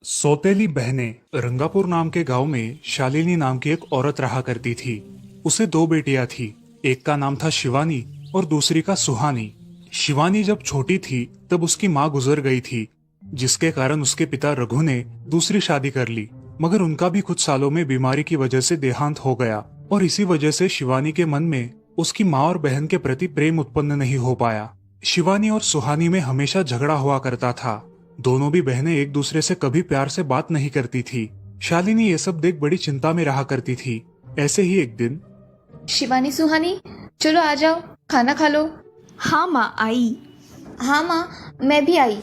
सौतेली बहनें रंगापुर नाम के गांव में शालिनी नाम की एक औरत रहा करती थी। उसे दो बेटियां थी। एक का नाम था शिवानी और दूसरी का सुहानी। शिवानी जब छोटी थी तब उसकी माँ गुजर गई थी, जिसके कारण उसके पिता रघु ने दूसरी शादी कर ली। मगर उनका भी कुछ सालों में बीमारी की वजह से देहांत हो गया और इसी वजह से शिवानी के मन में उसकी माँ और बहन के प्रति प्रेम उत्पन्न नहीं हो पाया। शिवानी और सुहानी में हमेशा झगड़ा हुआ करता था। दोनों भी बहनें एक दूसरे से कभी प्यार से बात नहीं करती थी। शालिनी ये सब देख बड़ी चिंता में रहा करती थी। ऐसे ही एक दिन, शिवानी सुहानी, चलो आ जाओ, खाना खा लो। हाँ माँ आई। हाँ माँ, मैं भी आई।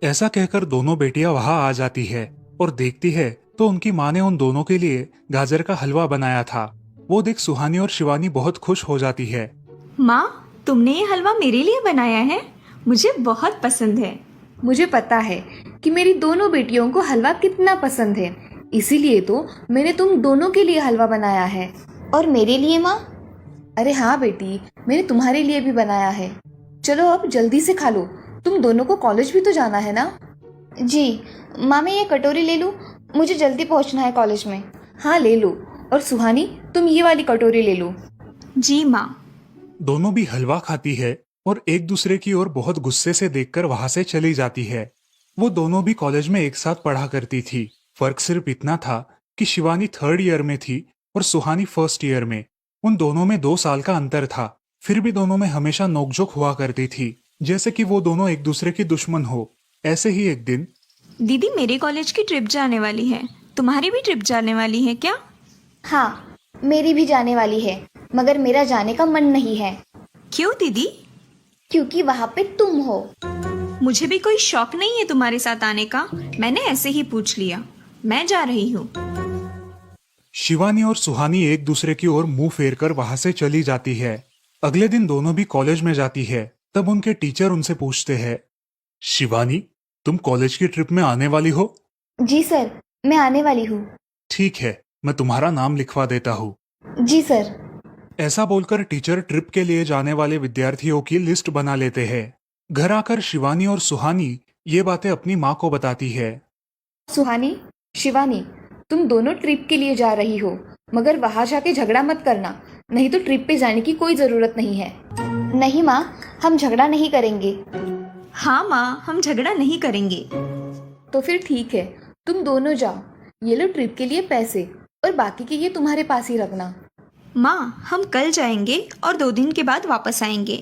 ऐसा कहकर दोनों बेटियां वहां आ जाती है और देखती है तो उनकी माँ ने उन दोनों के लिए गाजर का हलवा बनाया था। वो देख सुहानी और शिवानी बहुत खुश हो जाती है। माँ, तुमने ये हलवा मेरे लिए बनाया है? मुझे बहुत पसंद है। मुझे पता है कि मेरी दोनों बेटियों को हलवा कितना पसंद है, इसीलिए तो मैंने तुम दोनों के लिए हलवा बनाया है। और मेरे लिए माँ? अरे हाँ बेटी, मैंने तुम्हारे लिए भी बनाया है। चलो अब जल्दी से खा लो, तुम दोनों को कॉलेज भी तो जाना है ना। जी माँ, मैं ये कटोरी ले लूँ? मुझे जल्दी पहुँचना है कॉलेज में। हाँ ले लो। और सुहानी, तुम ये वाली कटोरी ले लो। जी माँ। दोनों भी हलवा खाती है और एक दूसरे की ओर बहुत गुस्से से देखकर वहां से चली जाती है। वो दोनों भी कॉलेज में एक साथ पढ़ा करती थी। फर्क सिर्फ इतना था कि शिवानी 3rd ईयर में थी और सुहानी 1st ईयर में। उन दोनों में 2 साल का अंतर था। फिर भी दोनों में हमेशा नोकझोंक हुआ करती थी, जैसे कि वो दोनों एक दूसरे की दुश्मन हो। ऐसे ही एक दिन, दीदी, मेरे कॉलेज की ट्रिप जाने वाली है। तुम्हारी भी ट्रिप जाने वाली है क्या? हाँ, मेरी भी जाने वाली है, मगर मेरा जाने का मन नहीं है। क्यों दीदी? क्योंकि वहाँ पे तुम हो। मुझे भी कोई शौक नहीं है तुम्हारे साथ आने का। मैंने ऐसे ही पूछ लिया। मैं जा रही हूँ। शिवानी और सुहानी एक दूसरे की ओर मुंह फेर कर वहां से चली जाती है। अगले दिन दोनों भी कॉलेज में जाती है। तब उनके टीचर उनसे पूछते हैं, शिवानी, तुम कॉलेज की ट्रिप में आने वाली हो? जी सर, मैं आने वाली हूँ। ठीक है, मैं तुम्हारा नाम लिखवा देता हूँ। जी सर। ऐसा बोलकर टीचर ट्रिप के लिए जाने वाले विद्यार्थियों की लिस्ट बना लेते हैं। घर आकर शिवानी और सुहानी ये बातें अपनी माँ को बताती है। सुहानी, शिवानी, तुम दोनों ट्रिप के लिए जा रही हो, मगर वहां जाके झगड़ा मत करना, नहीं तो ट्रिप पे जाने की कोई जरूरत नहीं है। नहीं माँ, हम झगड़ा नहीं करेंगे। हाँ माँ, हम झगड़ा नहीं करेंगे। तो फिर ठीक है, तुम दोनों जाओ। ये लो ट्रिप के लिए पैसे, और बाकी के ये तुम्हारे पास ही रखना। माँ, हम कल जाएंगे और 2 दिन के बाद वापस आएंगे।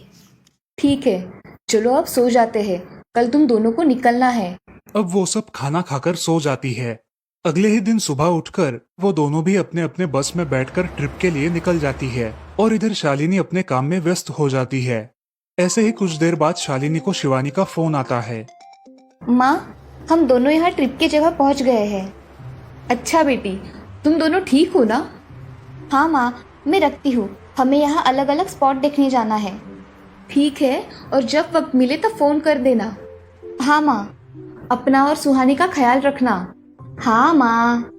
ठीक है, चलो अब सो जाते हैं, कल तुम दोनों को निकलना है। अब वो सब खाना खाकर सो जाती है। अगले ही दिन सुबह उठकर वो दोनों भी अपने अपने बस में बैठकर ट्रिप के लिए निकल जाती है और इधर शालिनी अपने काम में व्यस्त हो जाती है। ऐसे ही कुछ देर बाद शालिनी को शिवानी का फोन आता है। माँ, हम दोनों यहाँ ट्रिप की जगह पहुँच गए हैं। अच्छा बेटी, तुम दोनों ठीक हो ना? हाँ माँ, मैं रखती हूँ, हमें यहाँ अलग अलग स्पॉट देखने जाना है। ठीक है, और जब वक्त मिले तो फोन कर देना। हाँ माँ, अपना और सुहानी का ख्याल रखना। हाँ माँ।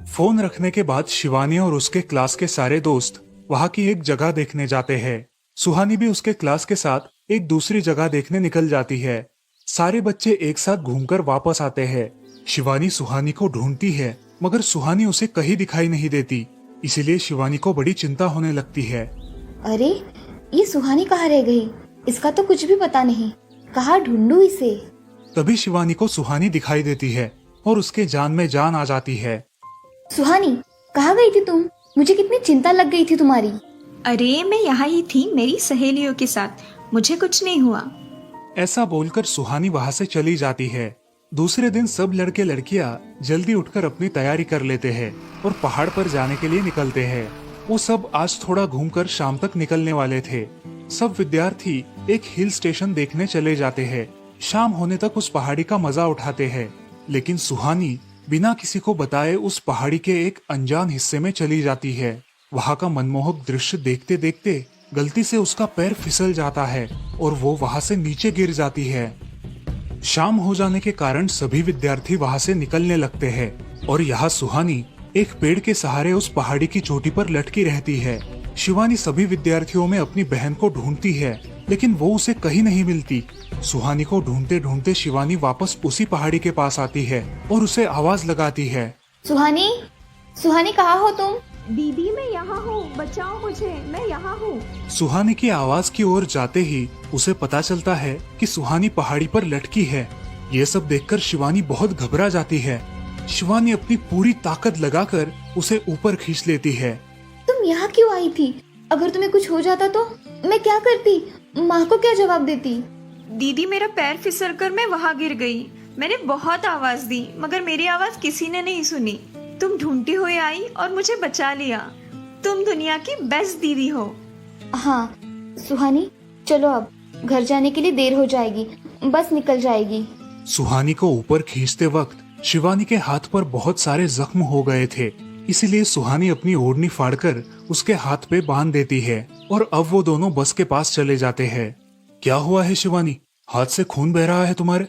फोन रखने के बाद शिवानी और उसके क्लास के सारे दोस्त वहाँ की एक जगह देखने जाते हैं। सुहानी भी उसके क्लास के साथ एक दूसरी जगह देखने निकल जाती है। सारे बच्चे एक साथ घूमकर वापस आते हैं। शिवानी सुहानी को ढूंढती है, मगर सुहानी उसे कहीं दिखाई नहीं देती। इसीलिए शिवानी को बड़ी चिंता होने लगती है। अरे, ये सुहानी कहाँ रह गई? इसका तो कुछ भी पता नहीं, कहाँ ढूंढूं इसे? तभी शिवानी को सुहानी दिखाई देती है और उसके जान में जान आ जाती है। सुहानी, कहाँ गई थी तुम? मुझे कितनी चिंता लग गई थी तुम्हारी। अरे, मैं यहाँ ही थी मेरी सहेलियों के साथ। मुझे कुछ नहीं हुआ। ऐसा बोलकर सुहानी वहाँ से चली जाती है। दूसरे दिन सब लड़के लड़कियाँ जल्दी उठकर अपनी तैयारी कर लेते हैं और पहाड़ पर जाने के लिए निकलते हैं। वो सब आज थोड़ा घूमकर शाम तक निकलने वाले थे। सब विद्यार्थी एक हिल स्टेशन देखने चले जाते हैं। शाम होने तक उस पहाड़ी का मजा उठाते हैं, लेकिन सुहानी बिना किसी को बताए उस पहाड़ी के एक अनजान हिस्से में चली जाती है। वहाँ का मनमोहक दृश्य देखते देखते गलती से उसका पैर फिसल जाता है और वो वहाँ से नीचे गिर जाती है। शाम हो जाने के कारण सभी विद्यार्थी वहाँ से निकलने लगते हैं और यहाँ सुहानी एक पेड़ के सहारे उस पहाड़ी की चोटी पर लटकी रहती है। शिवानी सभी विद्यार्थियों में अपनी बहन को ढूंढती है, लेकिन वो उसे कहीं नहीं मिलती। सुहानी को ढूंढते ढूंढते शिवानी वापस उसी पहाड़ी के पास आती है और उसे आवाज लगाती है। सुहानी, सुहानी कहाँ हो तुम? दीदी मैं यहाँ हूँ, बचाओ मुझे, मैं यहाँ हूँ। सुहानी की आवाज की ओर जाते ही उसे पता चलता है कि सुहानी पहाड़ी पर लटकी है। ये सब देखकर शिवानी बहुत घबरा जाती है। शिवानी अपनी पूरी ताकत लगाकर उसे ऊपर खींच लेती है। तुम यहाँ क्यों आई थी? अगर तुम्हें कुछ हो जाता तो मैं क्या करती? माँ को क्या जवाब देती? दीदी मेरा पैर फिसल कर मैं वहाँ गिर गई। मैंने बहुत आवाज दी मगर मेरी आवाज किसी ने नहीं सुनी। तुम ढूंढती हुई आई और मुझे बचा लिया। तुम दुनिया की बेस्ट दीदी हो। हाँ सुहानी, चलो अब घर जाने के लिए देर हो जाएगी, बस निकल जाएगी। सुहानी को ऊपर खींचते वक्त शिवानी के हाथ पर बहुत सारे जख्म हो गए थे, इसीलिए सुहानी अपनी ओढ़नी फाड़कर उसके हाथ पे बांध देती है और अब वो दोनों बस के पास चले जाते हैं। क्या हुआ है शिवानी, हाथ से खून बह रहा है तुम्हारे?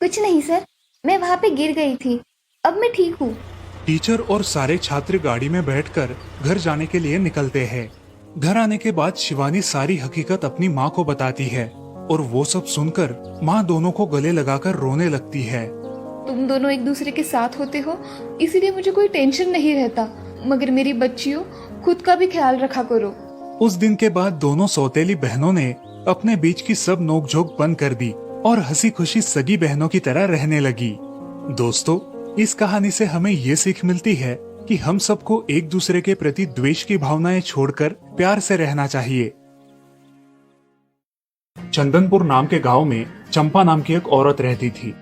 कुछ नहीं सर, मैं वहाँ पे गिर गई थी, अब मैं ठीक हूँ। टीचर और सारे छात्र गाड़ी में बैठकर घर जाने के लिए निकलते हैं। घर आने के बाद शिवानी सारी हकीकत अपनी माँ को बताती है और वो सब सुनकर माँ दोनों को गले लगाकर रोने लगती है। तुम दोनों एक दूसरे के साथ होते हो, इसीलिए मुझे कोई टेंशन नहीं रहता, मगर मेरी बच्चियों, खुद का भी ख्याल रखा करो। उस दिन के बाद दोनों सौतेली बहनों ने अपने बीच की सब नोकझोंक बंद कर दी और हंसी खुशी सगी बहनों की तरह रहने लगी। दोस्तों, इस कहानी से हमें ये सीख मिलती है कि हम सबको एक दूसरे के प्रति द्वेष की भावनाएं छोड़कर प्यार से रहना चाहिए। चंदनपुर नाम के गांव में चंपा नाम की एक औरत रहती थी।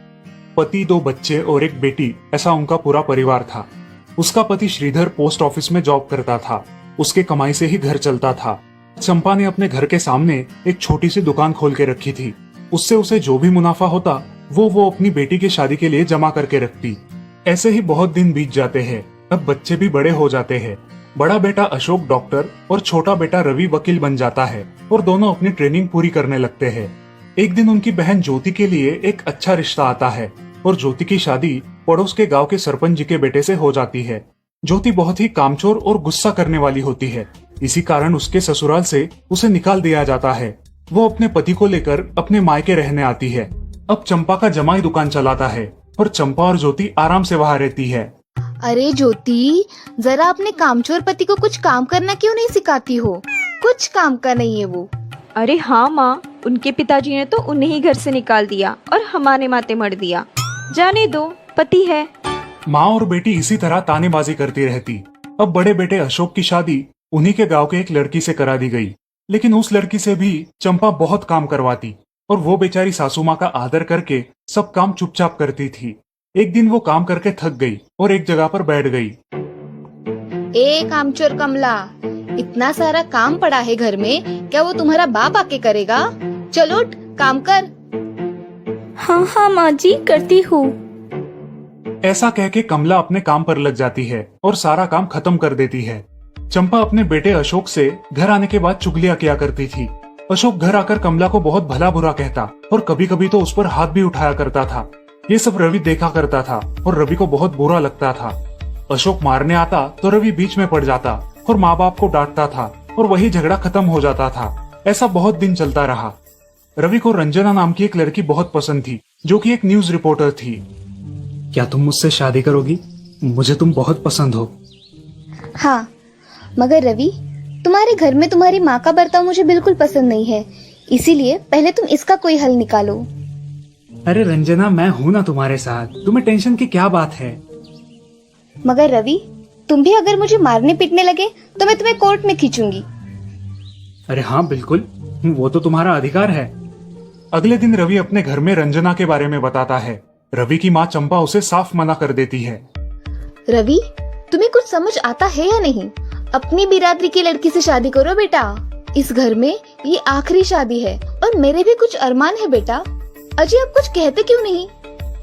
पति, 2 बच्चे और एक बेटी, ऐसा उनका पूरा परिवार था। उसका पति श्रीधर पोस्ट ऑफिस में जॉब करता था। उसके कमाई से ही घर चलता था। चंपा ने अपने घर के सामने एक छोटी सी दुकान खोल के रखी थी। उससे उसे जो भी मुनाफा होता वो अपनी बेटी की शादी के लिए जमा करके रखती। ऐसे ही बहुत दिन बीत जाते हैं। अब बच्चे भी बड़े हो जाते हैं। बड़ा बेटा अशोक डॉक्टर और छोटा बेटा रवि वकील बन जाता है और दोनों अपनी ट्रेनिंग पूरी करने लगते हैं। एक दिन उनकी बहन ज्योति के लिए एक अच्छा रिश्ता आता है और ज्योति की शादी पड़ोस के गांव के सरपंच जी के बेटे से हो जाती है। ज्योति बहुत ही कामचोर और गुस्सा करने वाली होती है। इसी कारण उसके ससुराल से उसे निकाल दिया जाता है। वो अपने पति को लेकर अपने मायके रहने आती है। अब चंपा का जमाई दुकान चलाता है और चंपा और ज्योति आराम से वहाँ रहती है। अरे ज्योति, जरा अपने कामचोर पति को कुछ काम करना क्यों नहीं सिखाती हो? कुछ काम का नहीं है वो। अरे हाँ माँ, उनके पिताजी ने तो उन्हें ही घर से निकाल दिया और हमारे माथे मर दिया। जाने दो, पति है। माँ और बेटी इसी तरह तानेबाजी करती रहती। अब बड़े बेटे अशोक की शादी उन्हीं के गांव के एक लड़की से करा दी गई, लेकिन उस लड़की से भी चंपा बहुत काम करवाती और वो बेचारी सासू माँ का आदर करके सब काम चुपचाप करती थी। एक दिन वो काम करके थक गई और एक जगह पर बैठ गई। ए कामचोर कमला, इतना सारा काम पड़ा है घर में, क्या वो तुम्हारा बाप आके करेगा? चलो उठ, काम कर। हाँ हाँ माँ जी, करती हूँ। ऐसा कह के कमला अपने काम पर लग जाती है और सारा काम खत्म कर देती है। चंपा अपने बेटे अशोक से घर आने के बाद चुगलियां किया करती थी। अशोक घर आकर कमला को बहुत भला बुरा कहता और कभी कभी तो उस पर हाथ भी उठाया करता था। ये सब रवि देखा करता था और रवि को बहुत बुरा लगता था। अशोक मारने आता तो रवि बीच में पड़ जाता और माँ बाप को डांटता था और वही झगड़ा खत्म हो जाता था। ऐसा बहुत दिन चलता रहा। रवि को रंजना नाम की एक लड़की बहुत पसंद थी, जो कि एक न्यूज रिपोर्टर थी। क्या तुम मुझसे शादी करोगी? मुझे तुम बहुत पसंद हो। हाँ, मगर रवि, तुम्हारे घर में तुम्हारी माँ का बर्ताव मुझे बिल्कुल पसंद नहीं है, इसीलिए पहले तुम इसका कोई हल निकालो। अरे रंजना, मैं हूँ ना तुम्हारे साथ, तुम्हें टेंशन की क्या बात है? मगर रवि, तुम भी अगर मुझे मारने पीटने लगे तो मैं तुम्हें कोर्ट में खींचूंगी। अरे हाँ बिल्कुल, वो तो तुम्हारा अधिकार है। अगले दिन रवि अपने घर में रंजना के बारे में बताता है। रवि की माँ चंपा उसे साफ मना कर देती है। रवि, तुम्हें कुछ समझ आता है या नहीं? अपनी बिरादरी की लड़की से शादी करो बेटा। इस घर में ये आखिरी शादी है और मेरे भी कुछ अरमान है बेटा। अजय, आप कुछ कहते क्यों नहीं?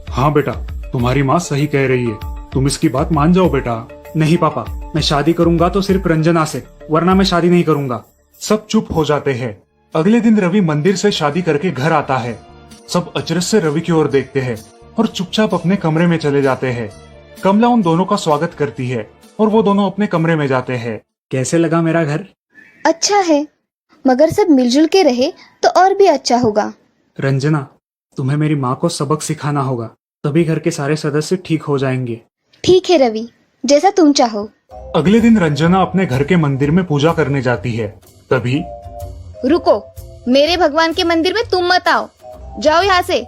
हाँ बेटा, तुम्हारी माँ सही कह रही है, तुम इसकी बात मान जाओ बेटा। नहीं पापा, मैं शादी करूंगा तो सिर्फ रंजना से, वरना मैं शादी नहीं करूंगा। सब चुप हो जाते हैं। अगले दिन रवि मंदिर से शादी करके घर आता है। सब अचरज से रवि की ओर देखते हैं और चुपचाप अपने कमरे में चले जाते हैं। कमला उन दोनों का स्वागत करती है और वो दोनों अपने कमरे में जाते हैं। कैसे लगा मेरा घर? अच्छा है, मगर सब मिलजुल के रहे तो और भी अच्छा होगा। रंजना, तुम्हें मेरी माँ को सबक सिखाना होगा, तभी घर के सारे सदस्य ठीक हो जाएंगे। ठीक है रवि, जैसा तुम चाहो। अगले दिन रंजना अपने घर के मंदिर में पूजा करने जाती है। तभी रुको, मेरे भगवान के मंदिर में तुम मत आओ, जाओ यहाँ से।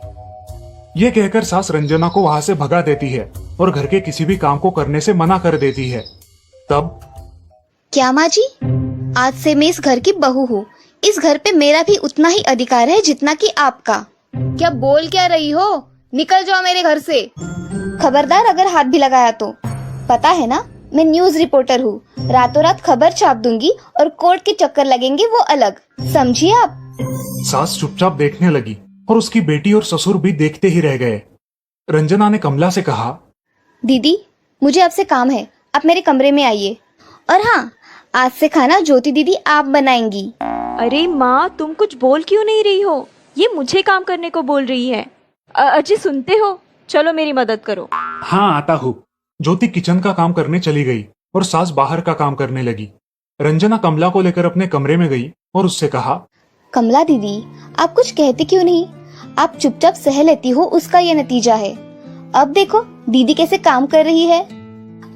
ये कहकर सास रंजना को वहाँ से भगा देती है और घर के किसी भी काम को करने से मना कर देती है। तब क्या माँ जी, आज से मैं इस घर की बहू हूँ। इस घर पे मेरा भी उतना ही अधिकार है जितना कि आपका। क्या बोल क्या रही हो? निकल जाओ मेरे घर से। खबरदार अगर हाथ भी लगाया तो। पता है ना, मैं न्यूज रिपोर्टर हूँ। रातों रात खबर छाप दूंगी और कोर्ट के चक्कर लगेंगे वो अलग, समझिए आप। सास चुपचाप देखने लगी और उसकी बेटी और ससुर भी देखते ही रह गए। रंजना ने कमला से कहा, दीदी, मुझे आपसे काम है, आप मेरे कमरे में आइए। और हाँ, आज से खाना ज्योति दीदी आप बनाएंगी। अरे माँ, तुम कुछ बोल क्यों नहीं रही हो? ये मुझे काम करने को बोल रही है। अजी सुनते हो? चलो मेरी मदद करो। हाँ आता हूँ। ज्योति किचन का काम करने चली गई और सास बाहर का काम करने लगी। रंजना कमला को लेकर अपने कमरे में गई और उससे कहा, कमला दीदी, आप कुछ कहते क्यों नहीं? आप चुपचाप सह लेती हो, उसका ये नतीजा है। अब देखो दीदी कैसे काम कर रही है।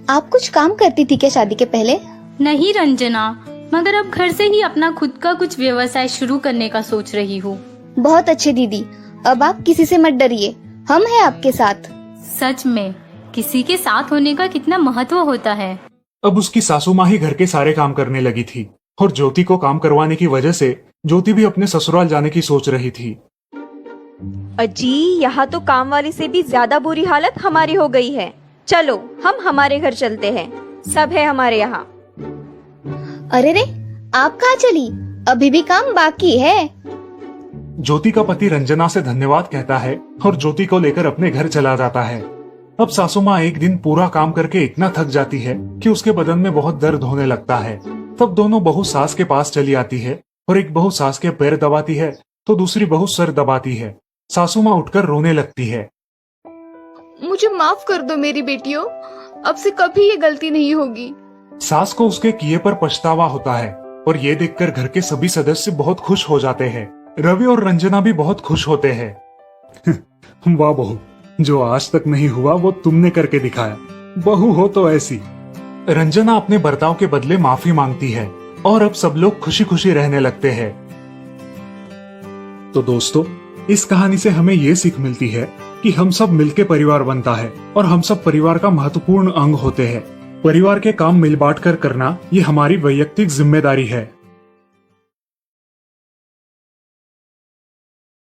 आप कुछ काम करती थी क्या शादी के पहले? नहीं रंजना, मगर अब घर से ही अपना खुद का कुछ व्यवसाय शुरू करने का सोच रही हूँ। बहुत अच्छे दीदी, अब आप किसी से मत डरिए, हम हैं आपके साथ। सच में किसी के साथ होने का कितना महत्व होता है। अब उसकी सासू माँ ही घर के सारे काम करने लगी थी और ज्योति को काम करवाने की वजह से ज्योति भी अपने ससुराल जाने की सोच रही थी। अजी, यहाँ तो काम वाली से भी ज्यादा बुरी हालत हमारी हो गई है। चलो हम हमारे घर चलते हैं, सब है हमारे यहाँ। अरे रे, आप कहाँ चली? अभी भी काम बाकी है। ज्योति का पति रंजना से धन्यवाद कहता है और ज्योति को लेकर अपने घर चला जाता है। अब सासू माँ एक दिन पूरा काम करके इतना थक जाती है कि उसके बदन में बहुत दर्द होने लगता है। तब दोनों बहू सास के पास चली आती है और एक बहू सास के पैर दबाती है तो दूसरी बहू सर दबाती है। सासू माँ उठकर रोने लगती है। मुझे माफ कर दो मेरी बेटियों, अब से कभी ये गलती नहीं होगी। सास को उसके किए पर पछतावा होता है और ये देखकर घर के सभी सदस्य बहुत खुश हो जाते हैं। रवि और रंजना भी बहुत खुश होते हैं। वाह बहू, जो आज तक नहीं हुआ वो तुमने करके दिखाया। बहू हो तो ऐसी। रंजना अपने बर्ताव के बदले माफी मांगती है और अब सब लोग खुशी खुशी रहने लगते हैं। तो दोस्तों, इस कहानी से हमें ये सीख मिलती है कि हम सब मिलके परिवार बनता है और हम सब परिवार का महत्वपूर्ण अंग होते हैं। परिवार के काम मिल बांट कर करना ये हमारी वैयक्तिक जिम्मेदारी है।